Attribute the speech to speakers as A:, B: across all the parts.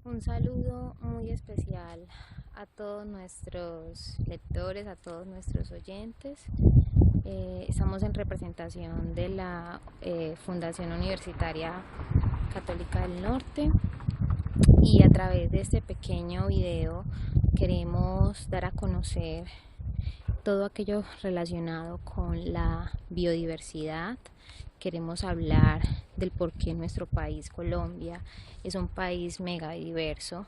A: Un saludo muy especial a todos nuestros lectores, a todos nuestros oyentes. Estamos en representación de la Fundación Universitaria Católica del Norte y a través de este pequeño video queremos dar a conocer todo aquello relacionado con la biodiversidad. Queremos hablar del por qué nuestro país, Colombia, es un país mega diverso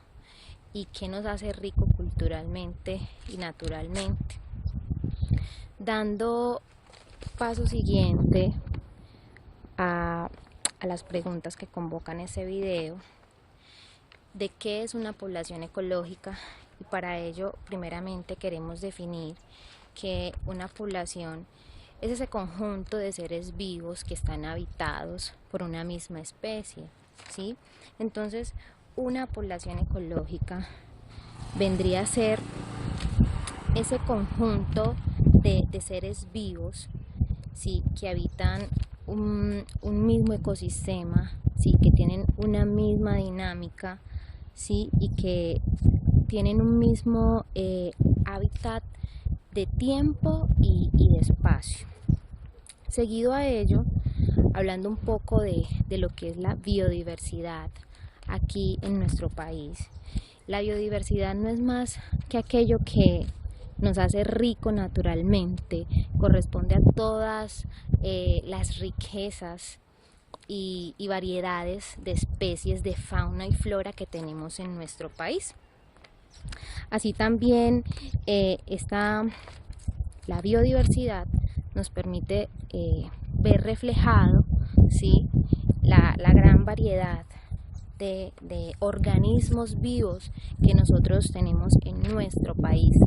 A: y qué nos hace rico culturalmente y naturalmente. Dando paso siguiente a, a las preguntas que convocan ese video, de qué es una población ecológica, y para ello primeramente queremos definir que una población es ese conjunto de seres vivos que están habitados por una misma especie, ¿sí? Entonces, una población ecológica vendría a ser ese conjunto de seres vivos, ¿sí? Que habitan un mismo ecosistema, ¿sí? Que tienen una misma dinámica, ¿sí? Y que tienen un mismo hábitat de tiempo y de espacio. Seguido a ello, hablando un poco de lo que es la biodiversidad aquí en nuestro país. La biodiversidad no es más que aquello que nos hace rico naturalmente, corresponde a todas las riquezas y variedades de especies de fauna y flora que tenemos en nuestro país. Así también la biodiversidad nos permite ver reflejado, ¿sí? la gran variedad de organismos vivos que nosotros tenemos en nuestro país.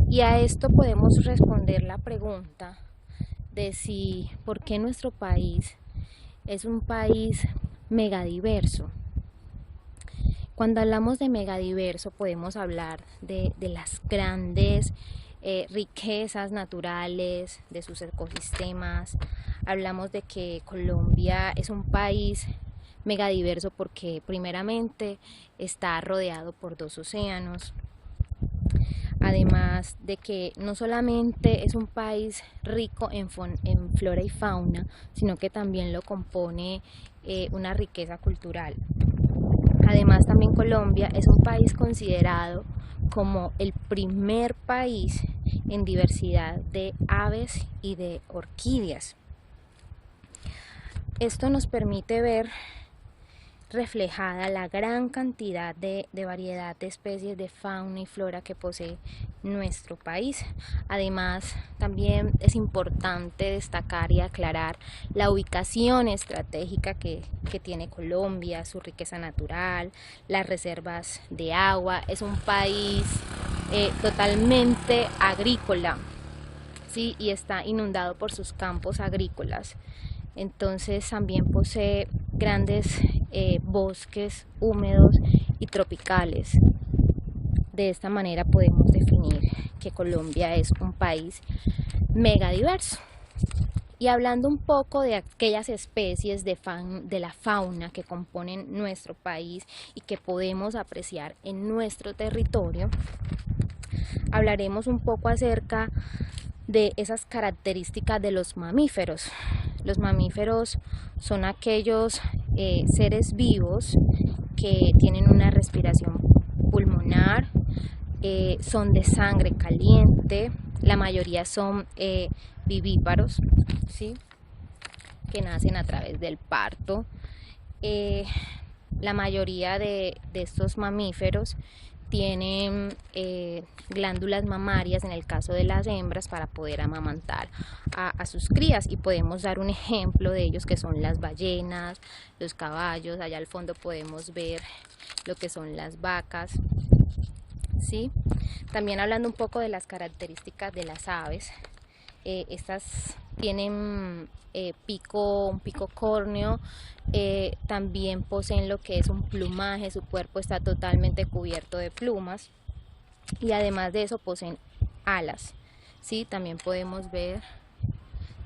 A: Y a esto podemos responder la pregunta de si por qué nuestro país es un país megadiverso. Cuando hablamos de megadiverso podemos hablar de las grandes riquezas naturales, de sus ecosistemas. Hablamos de que Colombia es un país megadiverso porque primeramente está rodeado por dos océanos. Además de que no solamente es un país rico en flora y fauna, sino que también lo compone una riqueza cultural. Además, también Colombia es un país considerado como el primer país en diversidad de aves y de orquídeas. Esto nos permite ver reflejada la gran cantidad de variedad de especies de fauna y flora que posee nuestro país. Además, también es importante destacar y aclarar la ubicación estratégica que tiene Colombia, su riqueza natural, las reservas de agua. Es un país totalmente agrícola, ¿sí? Y está inundado por sus campos agrícolas. Entonces también posee grandes bosques húmedos y tropicales. De esta manera podemos definir que Colombia es un país megadiverso. Y hablando un poco de aquellas especies de la fauna que componen nuestro país y que podemos apreciar en nuestro territorio, hablaremos un poco acerca de esas características de los mamíferos. Los mamíferos son aquellos seres vivos que tienen una respiración pulmonar, son de sangre caliente, la mayoría son vivíparos, ¿sí? Que nacen a través del parto. La mayoría de estos mamíferos tienen glándulas mamarias en el caso de las hembras para poder amamantar a sus crías, y podemos dar un ejemplo de ellos que son las ballenas, los caballos. Allá al fondo podemos ver lo que son las vacas, ¿sí? También hablando un poco de las características de las aves, estas tienen un pico córneo, también poseen lo que es un plumaje, su cuerpo está totalmente cubierto de plumas, y además de eso poseen alas, ¿sí? También podemos ver,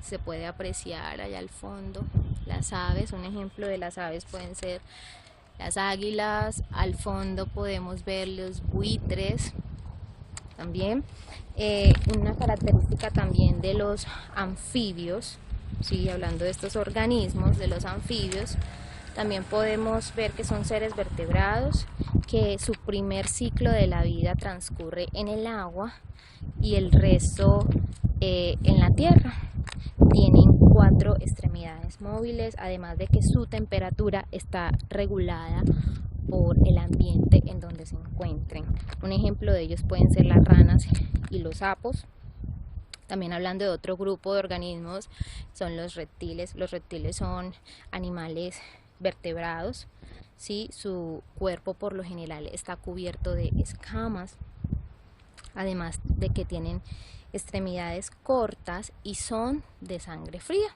A: se puede apreciar allá al fondo las aves. Un ejemplo de las aves pueden ser las águilas, al fondo podemos ver los buitres también. Una característica también de los anfibios, ¿sí? Hablando de estos organismos, de los anfibios, también podemos ver que son seres vertebrados, que su primer ciclo de la vida transcurre en el agua y el resto en la tierra. Tienen 4 extremidades móviles, además de que su temperatura está regulada por el ambiente en donde se encuentren. Un ejemplo de ellos pueden ser las ranas y los sapos. También hablando de otro grupo de organismos son los reptiles. Los reptiles son animales vertebrados, ¿sí? Su cuerpo por lo general está cubierto de escamas, además de que tienen extremidades cortas y son de sangre fría.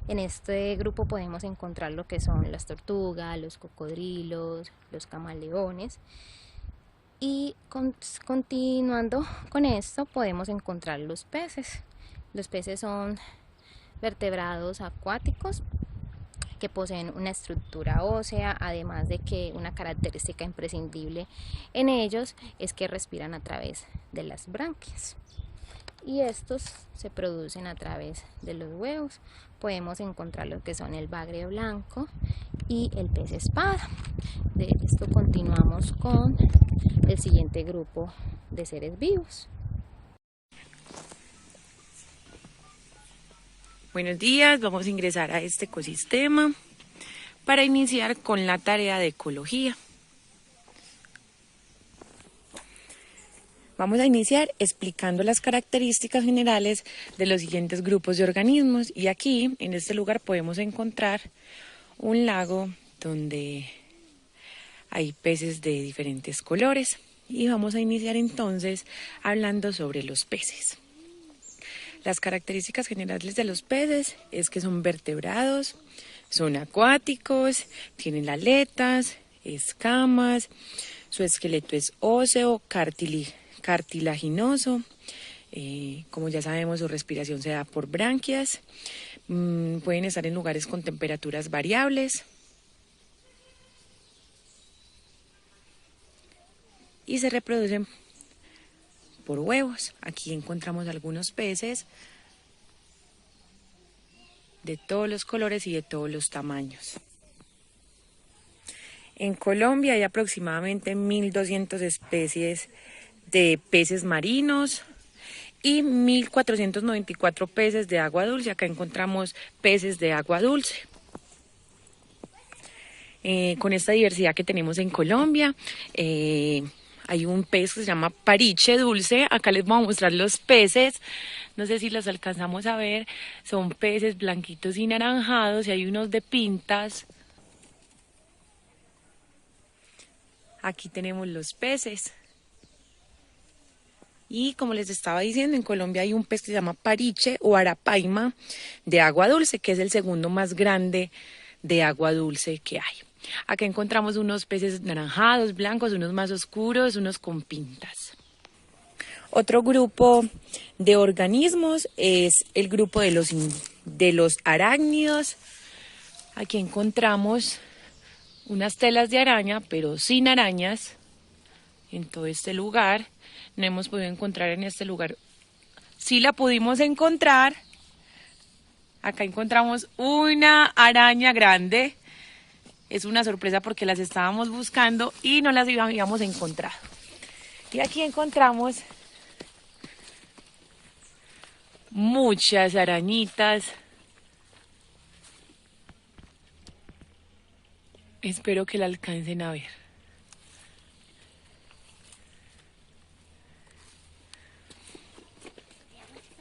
A: En este grupo podemos encontrar lo que son las tortugas, los cocodrilos, los camaleones. Y continuando con esto podemos encontrar los peces. Los peces son vertebrados acuáticos que poseen una estructura ósea, además de que una característica imprescindible en ellos es que respiran a través de las branquias. Y estos se producen a través de los huevos. Podemos encontrar lo que son el bagre blanco y el pez espada. De esto continuamos con el siguiente grupo de seres vivos.
B: Buenos días, vamos a ingresar a este ecosistema para iniciar con la tarea de ecología. Vamos a iniciar explicando las características generales de los siguientes grupos de organismos y aquí, en este lugar, podemos encontrar un lago donde hay peces de diferentes colores y vamos a iniciar entonces hablando sobre los peces. Las características generales de los peces es que son vertebrados, son acuáticos, tienen aletas, escamas, su esqueleto es óseo, cartilaginoso, como ya sabemos su respiración se da por branquias, pueden estar en lugares con temperaturas variables y se reproducen por huevos. Aquí encontramos algunos peces de todos los colores y de todos los tamaños. En Colombia hay aproximadamente 1.200 especies de peces marinos y 1.494 peces de agua dulce. Acá encontramos peces de agua dulce. Con esta diversidad que tenemos en Colombia, hay un pez que se llama pariche dulce. Acá les voy a mostrar los peces. No sé si los alcanzamos a ver. Son peces blanquitos y naranjados y hay unos de pintas. Aquí tenemos los peces. Y como les estaba diciendo, en Colombia hay un pez que se llama pariche o arapaima de agua dulce, que es el segundo más grande de agua dulce que hay. Acá encontramos unos peces naranjados, blancos, unos más oscuros, unos con pintas. Otro grupo de organismos es el grupo de los arácnidos. Aquí encontramos unas telas de araña, pero sin arañas en todo este lugar. No hemos podido encontrar en este lugar. Sí la pudimos encontrar. Acá encontramos una araña grande. Es una sorpresa porque las estábamos buscando y no las habíamos encontrado. Y aquí encontramos muchas arañitas. Espero que la alcancen a ver.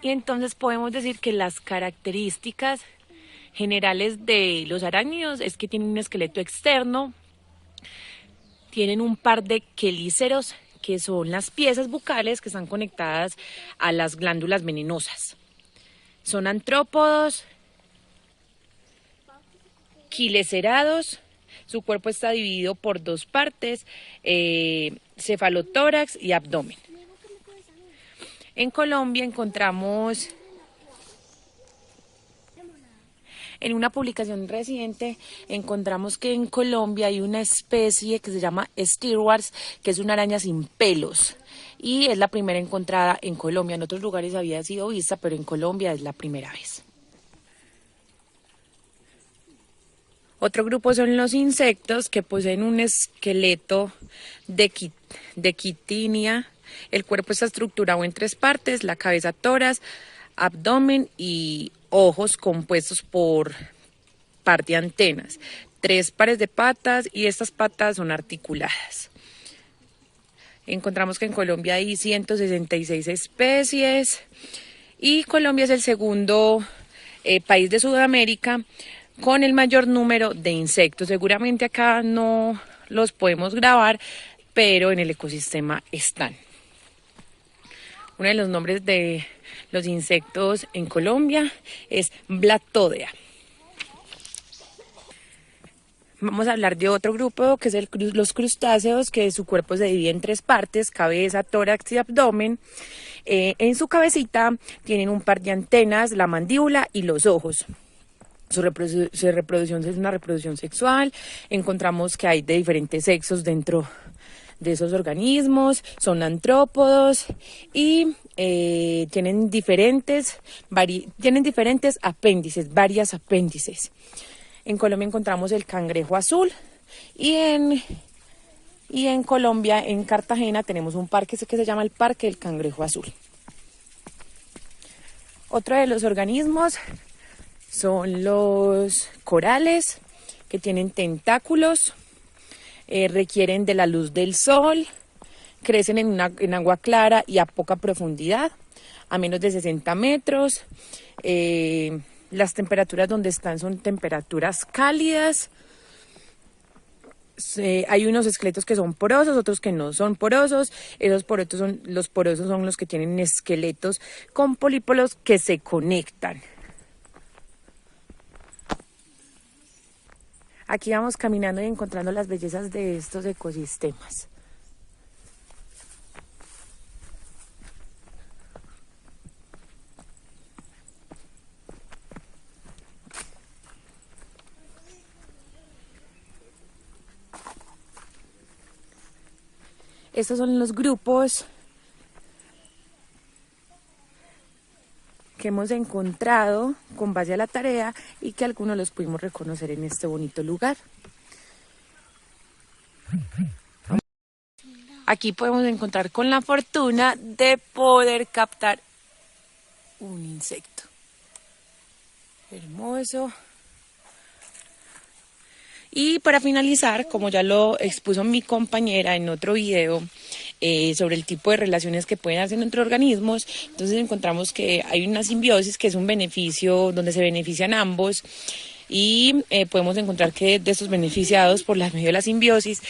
B: Y entonces podemos decir que las características generales de los arácnidos es que tienen un esqueleto externo, tienen un par de quelíceros, que son las piezas bucales que están conectadas a las glándulas venenosas. Son antrópodos, quileserados, su cuerpo está dividido por 2 partes, cefalotórax y abdomen. En Colombia encontramos En una publicación reciente encontramos que en Colombia hay una especie que se llama Stewards, que es una araña sin pelos y es la primera encontrada en Colombia. En otros lugares había sido vista, pero en Colombia es la primera vez. Otro grupo son los insectos que poseen un esqueleto de quitinia. El cuerpo está estructurado en 3 partes: la cabeza, tórax, abdomen y ojos, compuestos por par de antenas, 3 pares de patas, y estas patas son articuladas. Encontramos que en Colombia hay 166 especies y Colombia es el segundo país de Sudamérica con el mayor número de insectos. Seguramente acá no los podemos grabar, pero en el ecosistema están. Uno de los nombres de los insectos en Colombia es Blattodea. Vamos a hablar de otro grupo que es los crustáceos, que su cuerpo se divide en 3 partes: cabeza, tórax y abdomen. En su cabecita tienen un par de antenas, la mandíbula y los ojos. Su reproducción es una reproducción sexual. Encontramos que hay de diferentes sexos dentro de esos organismos, son antrópodos y tienen diferentes apéndices, varias apéndices. En Colombia encontramos el cangrejo azul y en Colombia, en Cartagena, tenemos un parque que se llama el Parque del Cangrejo Azul. Otro de los organismos son los corales, que tienen tentáculos, requieren de la luz del sol, crecen en agua clara y a poca profundidad, a menos de 60 metros. Las temperaturas donde están son temperaturas cálidas. Hay unos esqueletos que son porosos, otros que no son porosos. Los porosos son los que tienen esqueletos con polípolos que se conectan. Aquí vamos caminando y encontrando las bellezas de estos ecosistemas. Estos son los grupos que hemos encontrado con base a la tarea y que algunos los pudimos reconocer en este bonito lugar. Aquí podemos encontrar con la fortuna de poder captar un insecto hermoso. Y para finalizar, como ya lo expuso mi compañera en otro video, sobre el tipo de relaciones que pueden hacer entre organismos, entonces encontramos que hay una simbiosis, que es un beneficio donde se benefician ambos, y podemos encontrar que de estos beneficiados por la medio de la simbiosis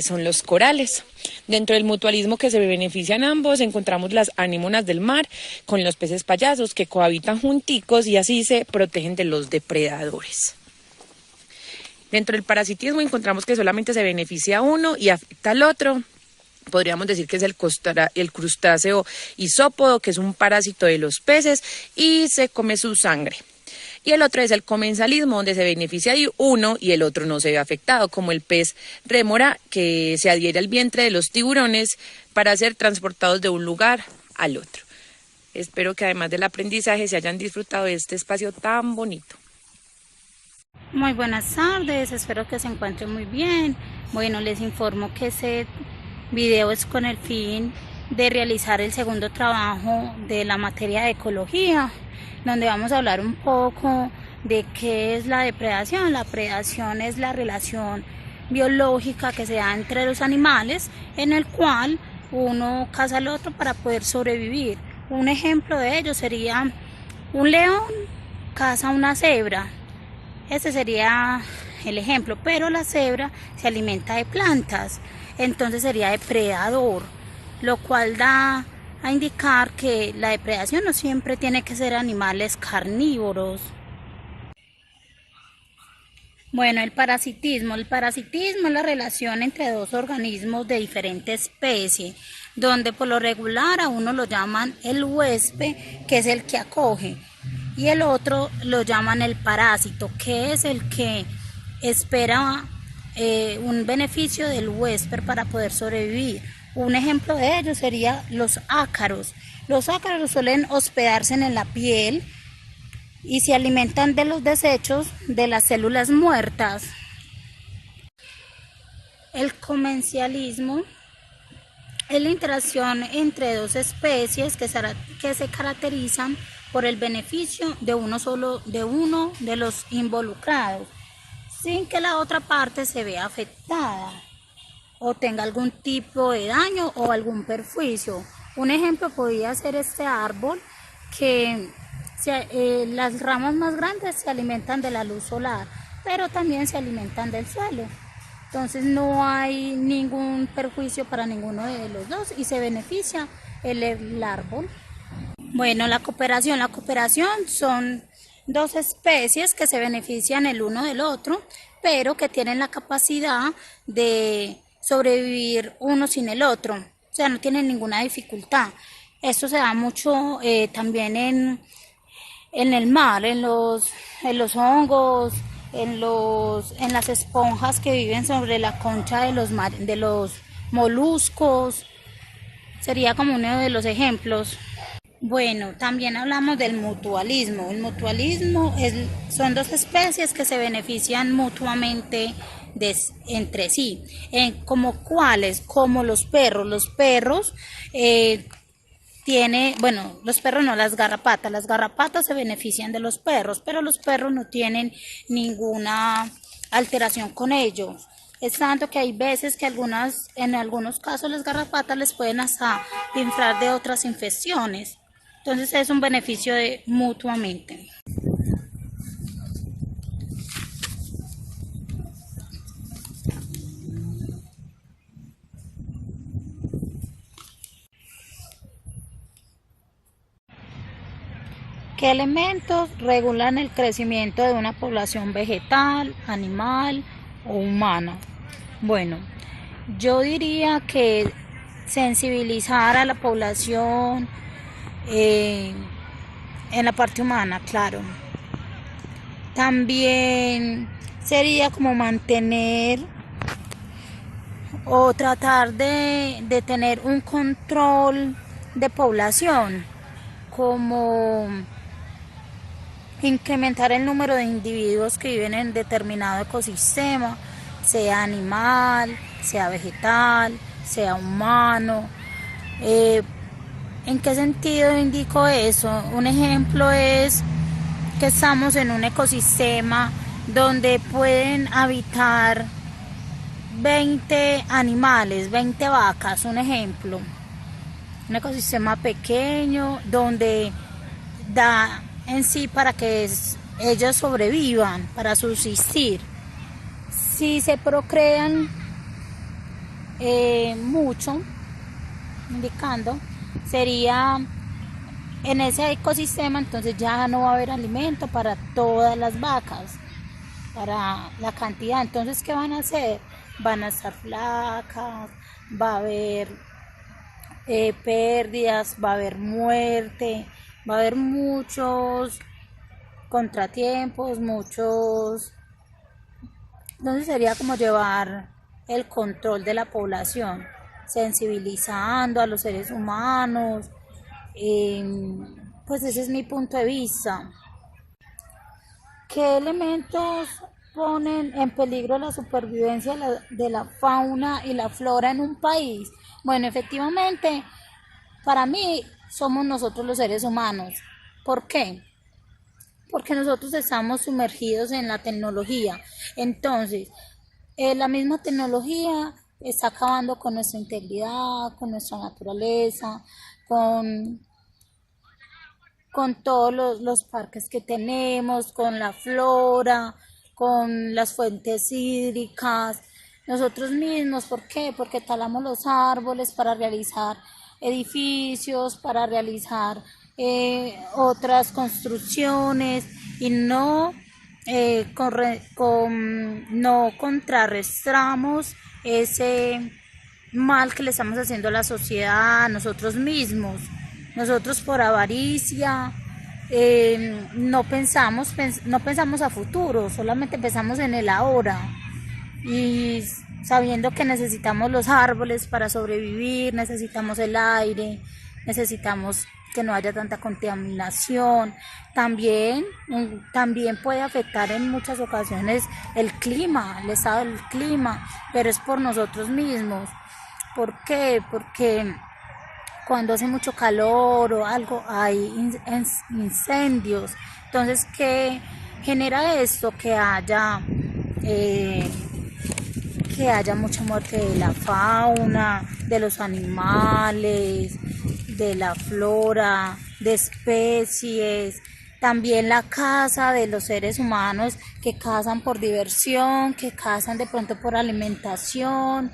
B: son los corales. Dentro del mutualismo que se benefician ambos, encontramos las anémonas del mar con los peces payasos, que cohabitan junticos y así se protegen de los depredadores. Dentro del parasitismo encontramos que solamente se beneficia a uno y afecta al otro. Podríamos decir que es el crustáceo isópodo, que es un parásito de los peces y se come su sangre. Y el otro es el comensalismo, donde se beneficia uno y el otro no se ve afectado, como el pez rémora, que se adhiere al vientre de los tiburones para ser transportados de un lugar al otro. Espero que además del aprendizaje se hayan disfrutado de este espacio tan bonito.
C: Muy buenas tardes, espero que se encuentren muy bien. Bueno, les informo que ese video es con el fin de realizar el segundo trabajo de la materia de ecología, donde vamos a hablar un poco de qué es la depredación. La predación es la relación biológica que se da entre los animales, en el cual uno caza al otro para poder sobrevivir. Un ejemplo de ello sería un león caza una cebra. Ese sería el ejemplo, pero la cebra se alimenta de plantas, entonces sería depredador, lo cual da a indicar que la depredación no siempre tiene que ser animales carnívoros. Bueno, el parasitismo es la relación entre dos organismos de diferente especie, donde por lo regular a uno lo llaman el huésped, que es el que acoge. y el otro lo llaman el parásito, que es el que espera un beneficio del huésped para poder sobrevivir. Un ejemplo de ello sería los ácaros. Los ácaros suelen hospedarse en la piel y se alimentan de los desechos de las células muertas. El comencialismo es la interacción entre dos especies que se caracterizan por el beneficio de uno de los involucrados, sin que la otra parte se vea afectada o tenga algún tipo de daño o algún perjuicio. Un ejemplo podría ser este árbol que las ramas más grandes se alimentan de la luz solar, pero también se alimentan del suelo. Entonces no hay ningún perjuicio para ninguno de los dos y se beneficia el árbol. Bueno, la cooperación son dos especies que se benefician el uno del otro, pero que tienen la capacidad de sobrevivir uno sin el otro, o sea, no tienen ninguna dificultad. Esto se da mucho también en el mar, en los hongos, en las esponjas que viven sobre la concha de los moluscos. Sería como uno de los ejemplos. Bueno, también hablamos del mutualismo. El mutualismo son dos especies que se benefician mutuamente entre sí. ¿Como cuáles? Como los perros. Los perros los perros no, las garrapatas se benefician de los perros, pero los perros no tienen ninguna alteración con ellos. Es tanto que hay veces que en algunos casos las garrapatas les pueden hasta inflar de otras infecciones. Entonces es un beneficio mutuamente. ¿Qué elementos regulan el crecimiento de una población vegetal, animal o humana? Bueno, yo diría que sensibilizar a la población en la parte humana, claro. También sería como mantener o tratar de tener un control de población, como incrementar el número de individuos que viven en determinado ecosistema, sea animal, sea vegetal, sea humano. ¿En qué sentido indico eso? Un ejemplo es que estamos en un ecosistema donde pueden habitar 20 animales, 20 vacas, un ejemplo. Un ecosistema pequeño donde da en sí para que ellos sobrevivan, para subsistir. Si se procrean mucho, indicando, sería en ese ecosistema, entonces ya no va a haber alimento para todas las vacas, para la cantidad. Entonces, ¿qué van a hacer? Van a estar flacas, va a haber pérdidas, va a haber muerte, va a haber muchos contratiempos, entonces sería como llevar el control de la población, sensibilizando a los seres humanos, pues ese es mi punto de vista. ¿Qué elementos ponen en peligro la supervivencia de la fauna y la flora en un país? Bueno, efectivamente, para mí somos nosotros los seres humanos. ¿Por qué? Porque nosotros estamos sumergidos en la tecnología. Entonces, la misma tecnología está acabando con nuestra integridad, con nuestra naturaleza, con todos los parques que tenemos, con la flora, con las fuentes hídricas, nosotros mismos. ¿Por qué? Porque talamos los árboles para realizar edificios, para realizar otras construcciones y no contrarrestamos ese mal que le estamos haciendo a la sociedad, a nosotros mismos. Nosotros por avaricia no pensamos a futuro, solamente pensamos en el ahora. Y sabiendo que necesitamos los árboles para sobrevivir, necesitamos el aire, necesitamos que no haya tanta contaminación. También puede afectar en muchas ocasiones el clima, el estado del clima, pero es por nosotros mismos. ¿Por qué? Porque cuando hace mucho calor o algo hay incendios. Entonces, ¿qué genera esto? Eh, que haya mucha muerte de la fauna, de los animales, de la flora, de especies, también la caza de los seres humanos que cazan por diversión, que cazan de pronto por alimentación.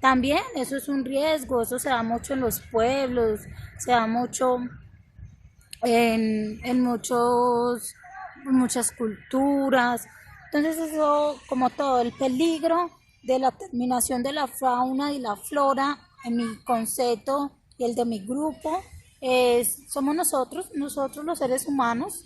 C: También eso es un riesgo, eso se da mucho en los pueblos, se da mucho muchas culturas. Entonces eso, como todo, el peligro de la terminación de la fauna y la flora, en mi concepto y el de mi grupo, somos nosotros los seres humanos.